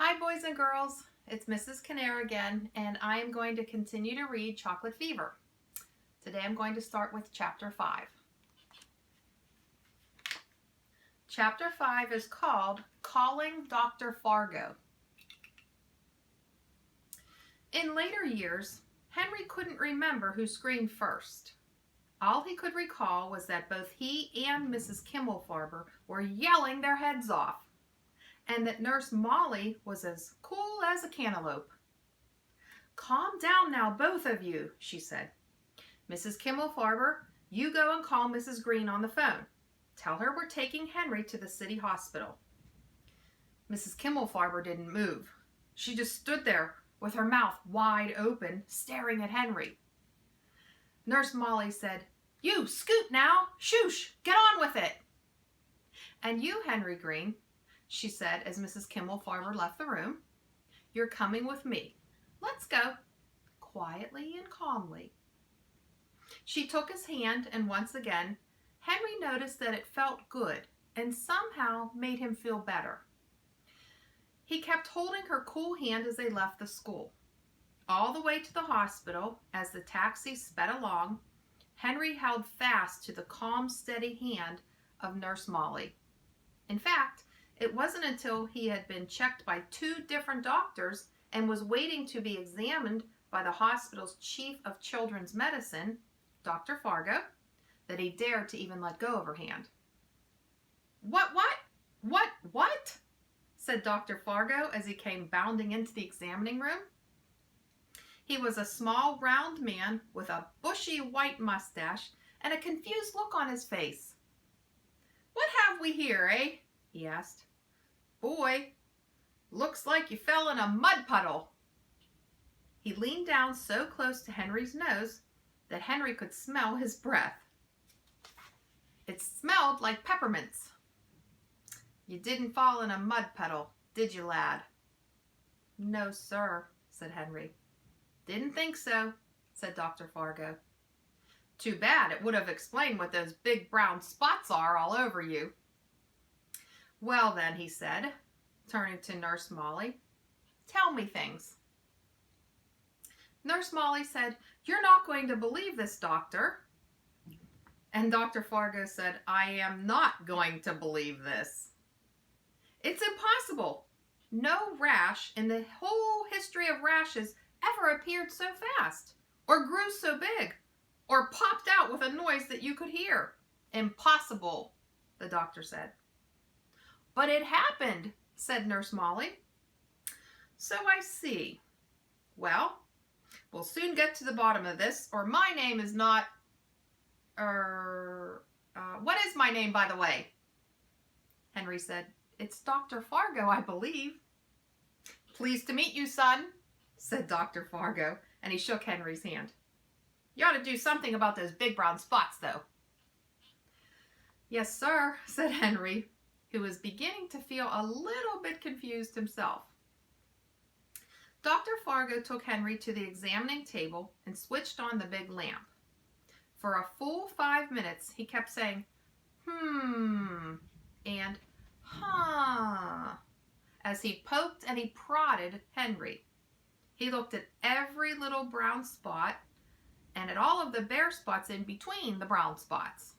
Hi boys and girls, it's Mrs. Knerr again, and I am going to continue to read Chocolate Fever. Today I'm going to start with Chapter 5. Chapter 5 is called Calling Dr. Fargo. In later years, Henry couldn't remember who screamed first. All he could recall was that both he and Mrs. Kimmelfarber were yelling their heads off, and that Nurse Molly was as cool as a cantaloupe. "Calm down now, both of you," she said. "Mrs. Kimmelfarber, you go and call Mrs. Green on the phone. Tell her we're taking Henry to the city hospital." Mrs. Kimmelfarber didn't move. She just stood there with her mouth wide open, staring at Henry. Nurse Molly said, "You, scoot now! Shoosh! Get on with it!" "And you, Henry Green," she said as Mrs. Kimmelfarber left the room, "you're coming with me. Let's go." Quietly and calmly. She took his hand, and once again, Henry noticed that it felt good and somehow made him feel better. He kept holding her cool hand as they left the school. All the way to the hospital, as the taxi sped along, Henry held fast to the calm, steady hand of Nurse Molly. In fact, it wasn't until he had been checked by 2 different doctors and was waiting to be examined by the hospital's chief of children's medicine, Dr. Fargo, that he dared to even let go of her hand. What?" said Dr. Fargo as he came bounding into the examining room. He was a small, round man with a bushy white mustache and a confused look on his face. "What have we here, eh?" he asked. "Boy, looks like you fell in a mud puddle." He leaned down so close to Henry's nose that Henry could smell his breath. It smelled like peppermints. "You didn't fall in a mud puddle, did you, lad?" "No, sir," said Henry. "Didn't think so," said Dr. Fargo. "Too bad. It would have explained what those big brown spots are all over you." "Well then," he said, turning to Nurse Molly, "tell me things." Nurse Molly said, "You're not going to believe this, doctor." And Dr. Fargo said, "I am not going to believe this. It's impossible. No rash in the whole history of rashes ever appeared so fast, or grew so big, or popped out with a noise that you could hear. Impossible," the doctor said. "But it happened," said Nurse Molly. "So I see. Well, we'll soon get to the bottom of this, or my name is not... what is my name, by the way?" Henry said, "It's Dr. Fargo, I believe." "Pleased to meet you, son," said Dr. Fargo, and he shook Henry's hand. "You ought to do something about those big brown spots, though." "Yes, sir," said Henry, who was beginning to feel a little bit confused himself. Dr. Fargo took Henry to the examining table and switched on the big lamp. For a full 5 minutes, he kept saying, and "huh," as he poked and he prodded Henry. He looked at every little brown spot and at all of the bare spots in between the brown spots.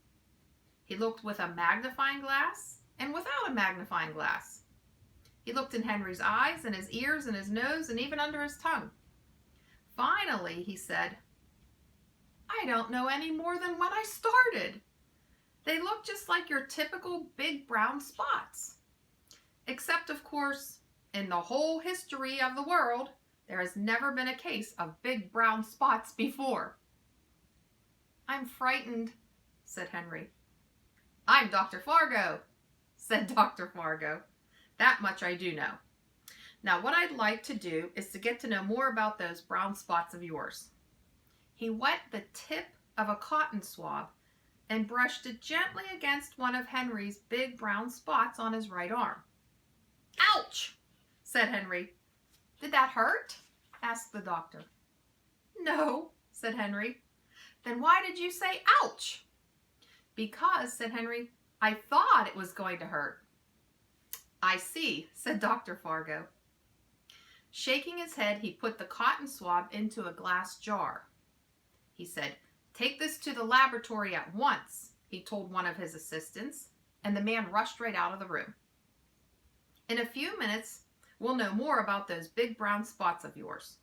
He looked with a magnifying glass and without a magnifying glass. He looked in Henry's eyes and his ears and his nose and even under his tongue. Finally, he said, "I don't know any more than when I started. They look just like your typical big brown spots. Except, of course, in the whole history of the world, there has never been a case of big brown spots before." "I'm frightened," said Henry. "I'm Dr. Fargo," said Dr. Fargo. "That much I do know. Now what I'd like to do is to get to know more about those brown spots of yours." He wet the tip of a cotton swab and brushed it gently against one of Henry's big brown spots on his right arm. "Ouch!" said Henry. "Did that hurt?" asked the doctor. "No," said Henry. "Then why did you say ouch?" "Because," said Henry, "I thought it was going to hurt." "I see," said Dr. Fargo. Shaking his head, he put the cotton swab into a glass jar. He said, "Take this to the laboratory at once," he told one of his assistants, and the man rushed right out of the room. In a few minutes, we'll know more about those big brown spots of yours.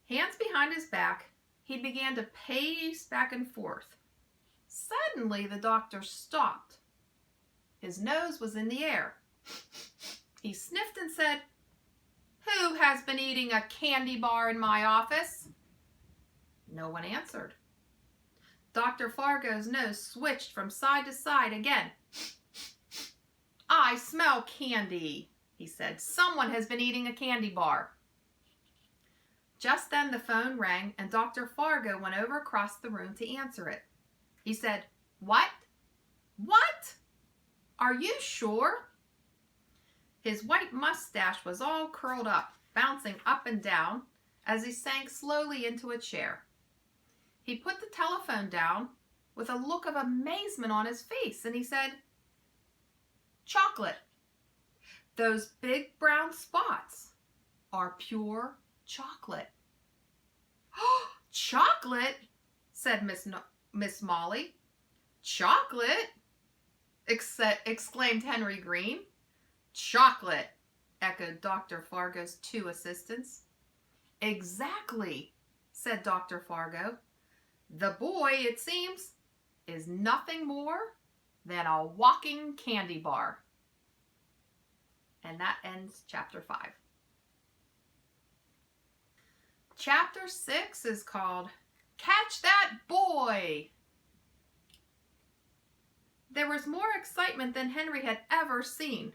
Hands behind his back, he began to pace back and forth. Suddenly, the doctor stopped. His nose was in the air. He sniffed and said, "Who has been eating a candy bar in my office?" No one answered. Dr. Fargo's nose switched from side to side again. "I smell candy," he said. "Someone has been eating a candy bar." Just then the phone rang and Dr. Fargo went over across the room to answer it. He said, "What? What? Are you sure?" His white mustache was all curled up, bouncing up and down as he sank slowly into a chair. He put the telephone down with a look of amazement on his face, and he said, "Chocolate. Those big brown spots are pure chocolate." "Chocolate?" said Miss Molly. "Chocolate?" exclaimed Henry Green. "Chocolate," echoed Dr. Fargo's two assistants. "Exactly," said Dr. Fargo. "The boy, it seems, is nothing more than a walking candy bar." And that ends chapter 5. Chapter 6 is called Catch That Boy! There was more excitement than Henry had ever seen.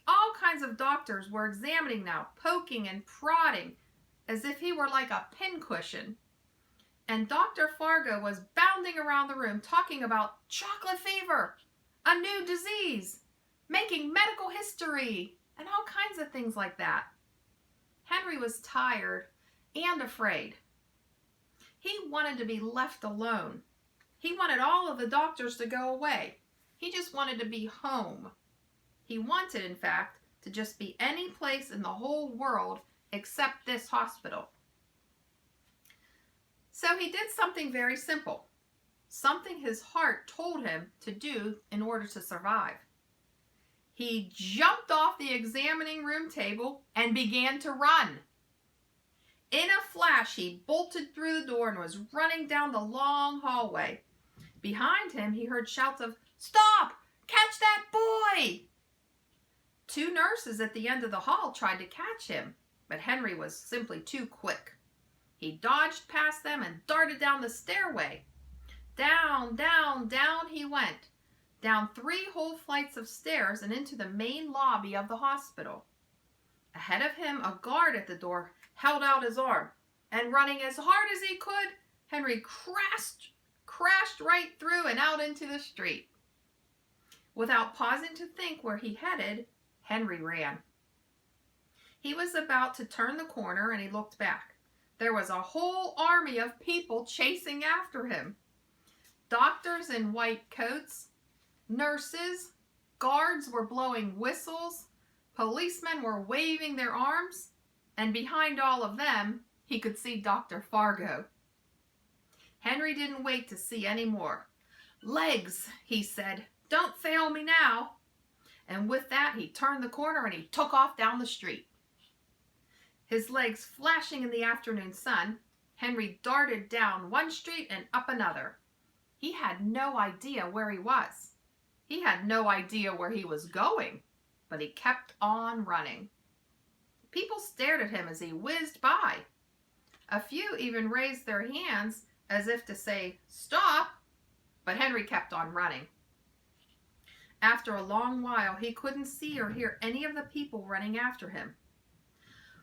All kinds of doctors were examining now, poking and prodding, as if he were like a pincushion. And Dr. Fargo was bounding around the room talking about chocolate fever, a new disease, making medical history, and all kinds of things like that. Henry was tired and afraid. He wanted to be left alone. He wanted all of the doctors to go away. He just wanted to be home. He wanted, in fact, to just be any place in the whole world except this hospital. So he did something very simple, something his heart told him to do in order to survive. He jumped off the examining room table and began to run. In a flash, he bolted through the door and was running down the long hallway. Behind him, he heard shouts of, "Stop! Catch that boy!" Two nurses at the end of the hall tried to catch him, but Henry was simply too quick. He dodged past them and darted down the stairway. Down, down, down he went, down 3 whole flights of stairs and into the main lobby of the hospital. Ahead of him, a guard at the door held out his arm, and running as hard as he could, Henry crashed right through and out into the street. Without pausing to think where he headed, Henry ran. He was about to turn the corner and he looked back. There was a whole army of people chasing after him. Doctors in white coats, nurses, guards were blowing whistles, policemen were waving their arms, and behind all of them, he could see Dr. Fargo. Henry didn't wait to see any more. "Legs," he said. "Don't fail me now." And with that, he turned the corner and he took off down the street. His legs flashing in the afternoon sun, Henry darted down one street and up another. He had no idea where he was. He had no idea where he was going, but he kept on running. People stared at him as he whizzed by. A few even raised their hands as if to say, "Stop," but Henry kept on running. After a long while, he couldn't see or hear any of the people running after him.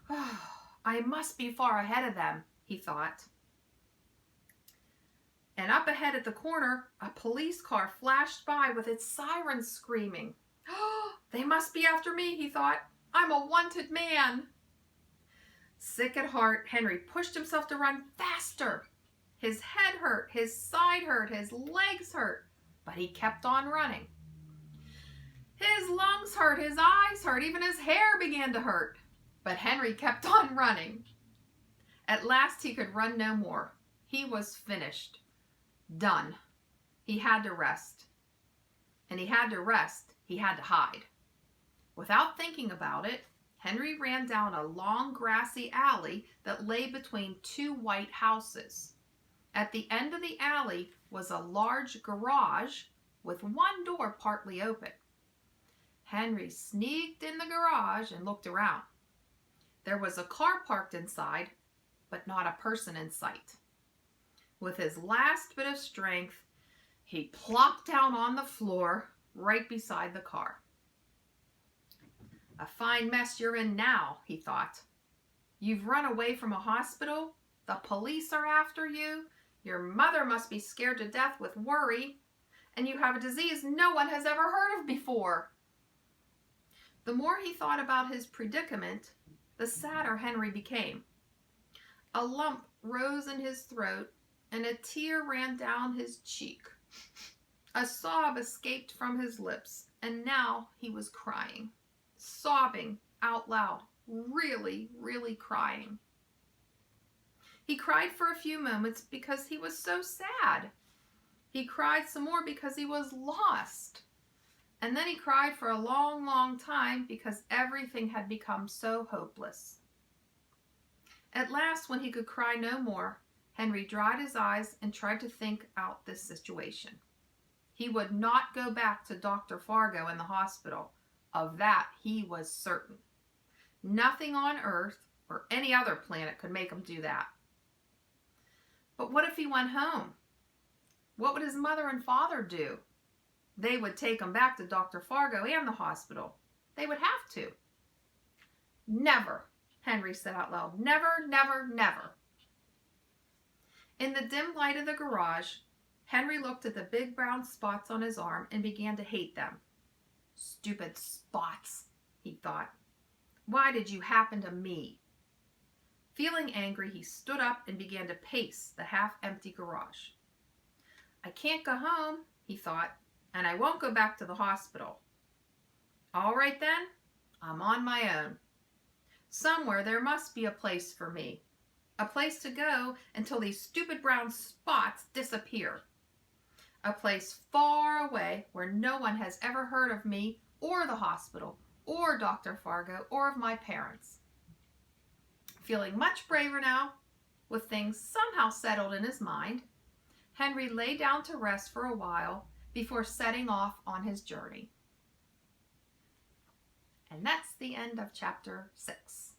"Oh, I must be far ahead of them," he thought. And up ahead at the corner, a police car flashed by with its sirens screaming. "Oh, they must be after me," he thought. "I'm a wanted man." Sick at heart, Henry pushed himself to run faster. His head hurt, his side hurt, his legs hurt, but he kept on running. His lungs hurt, his eyes hurt, even his hair began to hurt. But Henry kept on running. At last he could run no more. He was finished. Done. He had to rest. And he had to rest. He had to hide. Without thinking about it, Henry ran down a long grassy alley that lay between two white houses. At the end of the alley was a large garage with one door partly open. Henry sneaked in the garage and looked around. There was a car parked inside, but not a person in sight. With his last bit of strength, he plopped down on the floor right beside the car. A fine mess you're in now, he thought. You've run away from a hospital. The police are after you. Your mother must be scared to death with worry. And you have a disease no one has ever heard of before. The more he thought about his predicament, the sadder Henry became. A lump rose in his throat and a tear ran down his cheek. A sob escaped from his lips, and now he was crying, sobbing out loud, really, really crying. He cried for a few moments because he was so sad. He cried some more because he was lost. And then he cried for a long, long time because everything had become so hopeless. At last, when he could cry no more, Henry dried his eyes and tried to think out this situation. He would not go back to Dr. Fargo in the hospital. Of that, he was certain. Nothing on Earth or any other planet could make him do that. But what if he went home? What would his mother and father do? They would take him back to Dr. Fargo and the hospital. They would have to. Never, Henry said out loud. Never, never, never. In the dim light of the garage, Henry looked at the big brown spots on his arm and began to hate them. Stupid spots, he thought. Why did you happen to me? Feeling angry, he stood up and began to pace the half-empty garage. I can't go home, he thought, and I won't go back to the hospital. All right then, I'm on my own. Somewhere there must be a place for me. A place to go until these stupid brown spots disappear. A place far away where no one has ever heard of me or the hospital or Dr. Fargo or of my parents. Feeling much braver now, with things somehow settled in his mind, Henry lay down to rest for a while before setting off on his journey. And that's the end of chapter 6.